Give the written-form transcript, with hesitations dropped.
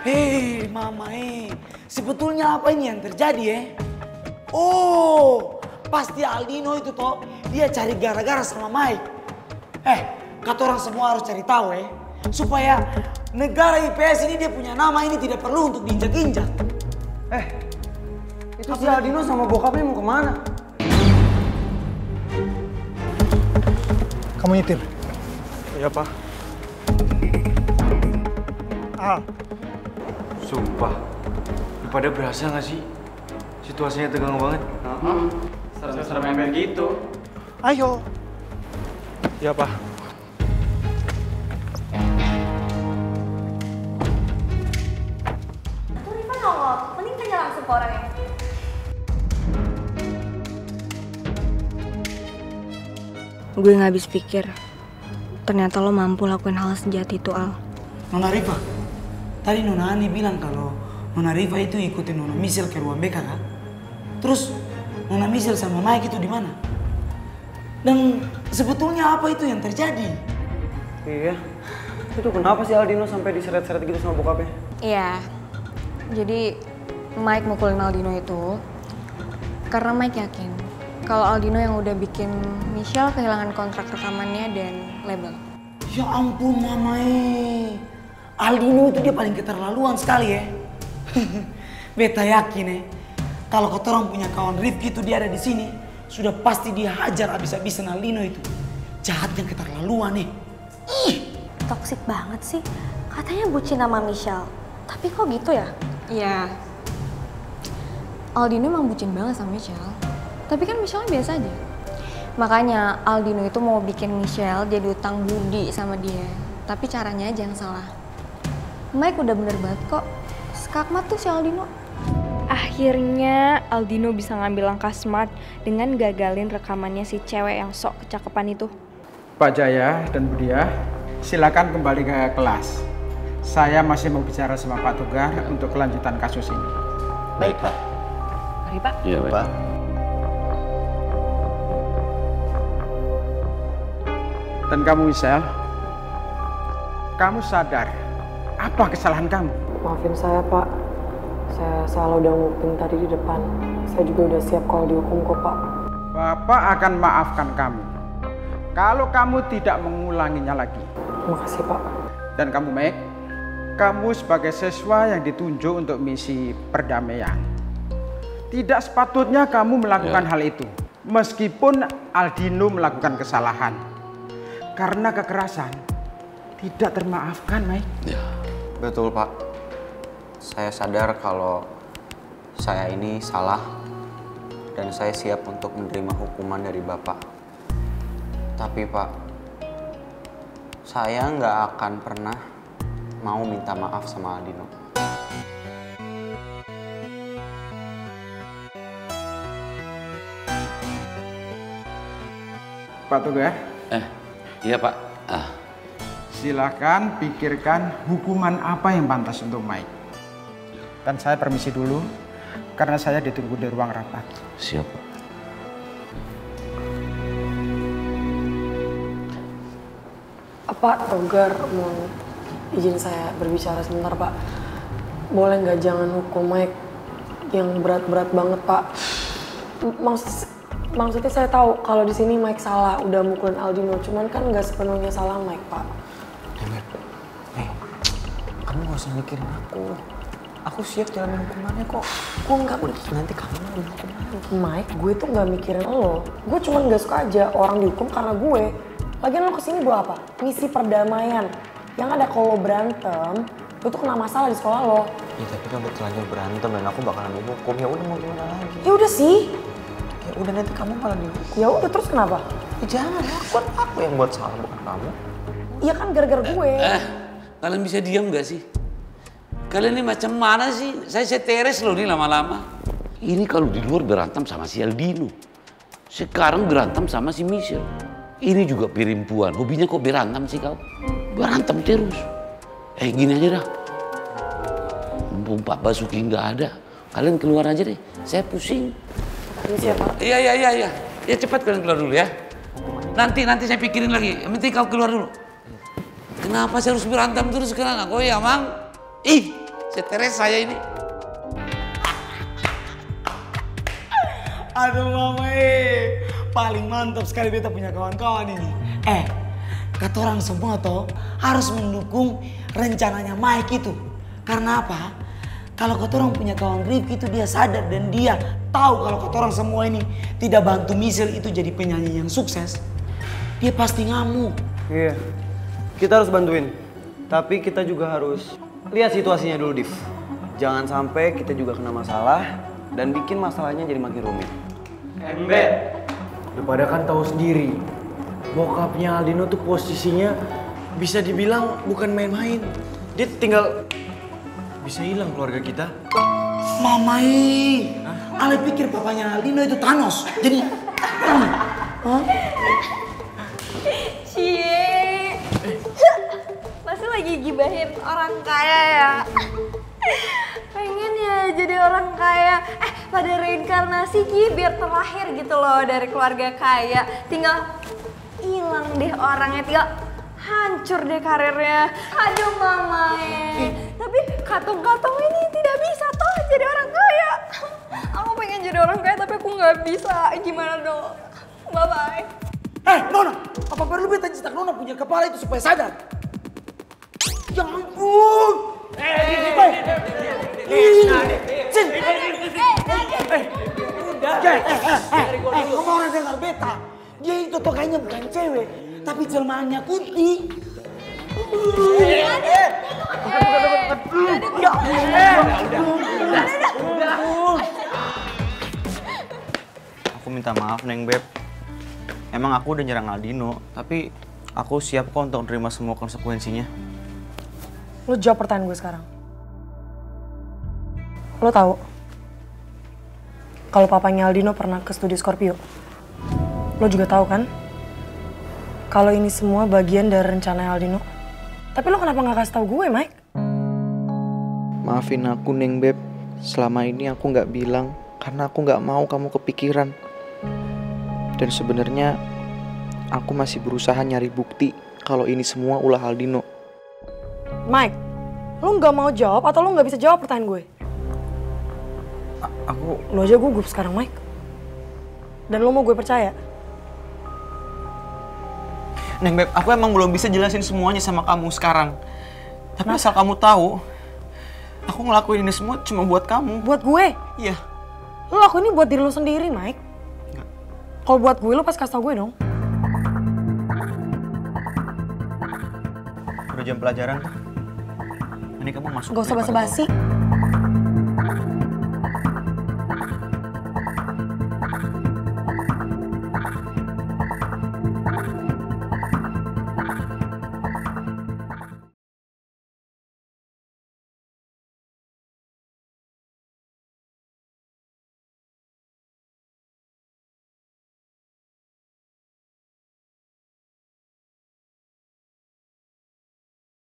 Hei, Mama, sebetulnya apa ini yang terjadi ya? Oh, pasti Aldino itu toh, dia cari gara-gara sama Mike. Kata orang semua harus cari tahu ya, supaya negara IPS ini dia punya nama ini tidak perlu untuk diinjak-injak. Itu si Aldino sama bokapnya mau kemana? Kamu nyetir? Iya, Pak. Sumpah, lu pada berasa gak sih? Situasinya tegang banget. Serem-serem ember gitu. Ayo. Iya, Pak. Tuh Riva nongol, mending tanya langsung ke orangnya. Gue gak habis pikir, ternyata lo mampu lakuin hal sejahat itu, Al. Nona Riva, tadi Nona Ani bilang kalau Nona Riva itu ikutin Nona Michelle ke ruang BK kan? Terus Nona Michelle sama Mike itu di mana? Dan sebetulnya apa itu yang terjadi? Iya. Itu kenapa sih Aldino sampai diseret-seret gitu sama bokapnya? Iya, jadi Mike mukulin Aldino itu karena Mike yakin kalau Aldino yang udah bikin Michelle kehilangan kontrak rekamannya dan label. Ya ampun Mama, Aldino itu dia paling keterlaluan sekali ya. Beta yakin kalau kotorang punya kawan Rifki itu dia ada di sini, sudah pasti dia hajar abis-abisan Aldino itu. Jahat yang keterlaluan nih. Toksik banget sih. Katanya bucin sama Michelle. Tapi kok gitu ya? Iya, Aldino emang bucin banget sama Michelle. Tapi kan Michelle biasa aja. Makanya Aldino itu mau bikin Michelle jadi utang budi sama dia. Tapi caranya aja yang salah. Mike udah bener banget kok. Skakmat tuh si Aldino. Akhirnya Aldino bisa ngambil langkah smart dengan gagalin rekamannya si cewek yang sok kecakepan itu. Pak Jaya dan Budia, silakan kembali ke kelas. Saya masih mau bicara sama Pak Togar untuk kelanjutan kasus ini. Baik, Pak. Mari, Pak. Iya, Pak. Dan kamu Michelle, kamu sadar apa kesalahan kamu? Maafin saya, Pak. Saya salah udah nguping tadi di depan. Saya juga udah siap kalau dihukum kok, Pak. Bapak akan maafkan kamu kalau kamu tidak mengulanginya lagi. Terima kasih, Pak. Dan kamu Mike, kamu sebagai siswa yang ditunjuk untuk misi perdamaian. Tidak sepatutnya kamu melakukan hal itu. Meskipun Aldino melakukan kesalahan. Karena kekerasan tidak termaafkan, Mike. Ya, betul, Pak. Saya sadar kalau saya ini salah dan saya siap untuk menerima hukuman dari Bapak. Tapi Pak, saya nggak akan pernah mau minta maaf sama Aldino. Pak Togar. Iya Pak. Silakan pikirkan hukuman apa yang pantas untuk Mike. Dan saya permisi dulu, karena saya ditunggu di ruang rapat. Siap Pak. Pak Togar, mau izin saya berbicara sebentar, Pak. Boleh nggak jangan hukum Mike yang berat-berat banget, Pak? Maksudnya saya tahu kalau di sini Mike salah, udah mukulin Aldino, cuman kan nggak sepenuhnya salah Mike, Pak. Kamu nggak usah mikirin aku. Aku siap jalanin hukumannya kok. Gue nggak boleh nanti kamu yang dihukum lagi. Mike, gue tuh nggak mikirin lo. Gue cuman nggak suka aja orang dihukum karena gue. Lagian lo kesini buat apa? Misi perdamaian. Yang ada kalau lo berantem, lo tuh kena masalah di sekolah lo. Ya tapi kan udah terlanjur berantem dan aku bakalan dihukum. Ya udah mau gimana lagi? Ya udah sih. Ya udah nanti kamu malah dihukum. Ya udah terus kenapa? Ya jangan, aku yang buat salah bukan kamu. Iya kan gara-gara gue. Kalian bisa diam gak sih? Kalian ini macam mana sih? Saya teres loh nih lama-lama. Ini kalau di luar berantem sama si Aldino. Sekarang berantem sama si Michelle. Ini juga perempuan. Hobinya kok berantem sih kau? Berantem terus. Gini aja dah. Mumpung Pak Basuki nggak ada. Kalian keluar aja deh. Saya pusing. Iya. Ya cepat kalian keluar dulu ya. Nanti saya pikirin lagi. Yang penting kau keluar dulu. Kenapa saya harus berantem terus sekarang? Aku ya, Mang. Stres saya ini. Aduh mama paling mantap sekali beta punya kawan-kawan ini. Kata orang semua toh harus mendukung rencananya Mike itu. Karena apa? Kalau kata orang punya kawan Rifki itu dia sadar dan dia tahu kalau kata orang semua ini tidak bantu Michelle itu jadi penyanyi yang sukses. Dia pasti ngamuk. Iya, kita harus bantuin. Tapi kita juga harus lihat situasinya dulu, Div. Jangan sampai kita juga kena masalah dan bikin masalahnya jadi makin rumit. Ember, lu pada kan tahu sendiri, bokapnya Aldino tuh posisinya bisa dibilang bukan main-main. Dia tinggal bisa hilang keluarga kita. Mamai, Ale pikir papanya Aldino itu Thanos. Jadi, Cie, masih lagi gibahin orang kaya ya? Pengen ya jadi orang kaya. Pada reinkarnasi Ki biar terlahir gitu loh dari keluarga kaya. Tinggal hilang deh orangnya, tinggal hancur deh karirnya. Aduh mama tapi katong-katong ini tidak bisa toh jadi orang kaya. Aku pengen jadi orang kaya tapi aku nggak bisa. Gimana dong? Bye-bye. Nona, apa perlu beta cetak Nona punya kepala itu supaya sadar? Ya ampun! Kamu orang dengar beta? Dia itu toh kayaknya bukan cewek, tapi jelmaannya Kunti. Aku minta maaf, Neng Beb. Emang aku udah nyerang Aldino, tapi aku siap kok untuk menerima semua konsekuensinya. Lo jawab pertanyaan gue sekarang. Lo tahu kalau papanya Aldino pernah ke studio Scorpio? Lo juga tahu kan kalau ini semua bagian dari rencana Aldino? Tapi lo kenapa nggak kasih tahu gue, Mike? Maafin aku, Neng Beb. Selama ini aku nggak bilang karena aku nggak mau kamu kepikiran. Dan sebenarnya aku masih berusaha nyari bukti kalau ini semua ulah Aldino. Mike, lo nggak mau jawab atau lo nggak bisa jawab pertanyaan gue? Lo aja gugup sekarang, Mike. Dan lo mau gue percaya? Neng Beb, aku emang belum bisa jelasin semuanya sama kamu sekarang. Tapi asal kamu tahu, aku ngelakuin ini semua cuma buat kamu. Buat gue? Iya. Lo lakuin ini buat diri lo sendiri, Mike. Kalau buat gue, lo pas kasih tau gue dong. Udah jam pelajaran. Ini kamu masuk. Gak usah basa-basi.